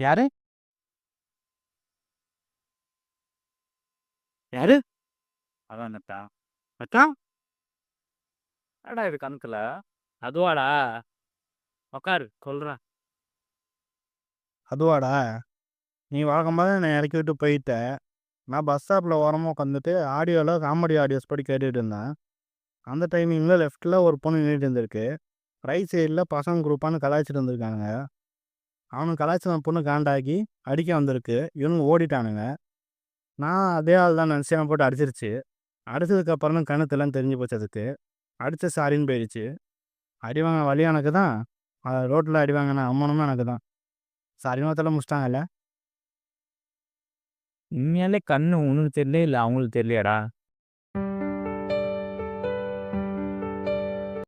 யாரு? யாரு? அதான் நத்தா. மச்சான், என்னடா இது கணக்குல? அதுவாடா? உட்காரு சொல்றேன். அதுவாடா? நீ வழக்கம்போல என்னை இறக்கி விட்டு போயிட்ட. நான் பஸ் ஸ்டாப்பில் ஓரமாக உட்காந்துட்டு ஆடியோவில் காமெடி ஆடியோஸ் படி கேட்டுட்டு இருந்தேன். அந்த டைமிங்கில் லெஃப்ட்டில் ஒரு பொண்ணு நின்றுட்டு இருந்திருக்கு. ரைட் சைடில் பசங்க குரூப்பானு கலாய்ச்சிட்டு இருந்திருக்கானுங்க. அவனுக்கு கலாய்ச்சி பொண்ணு காண்டாக்கி அடிக்க வந்திருக்கு. இவனுங்க ஓடிட்டானுங்க. நான் அதே ஆள் தான் நினச்சி அவன் போட்டு அடிச்சிருச்சு. அடிச்சதுக்கப்புறம் தான் கணத்துலன்னு தெரிஞ்சு போச்சு அதுக்கு. அடித்த சாரின்னு போயிடுச்சு. அடி வாங்கின வழி எனக்கு தான். ரோட்டில் அடி வாங்கின அம்மனும் எனக்கு தான். சாரின்னு ஒருத்தல முடிச்சிட்டாங்கல்ல. உண்மையாலே கண்ணு உனக்கு தெரியல, இல்ல அவங்களுக்கு தெரியலையாடா?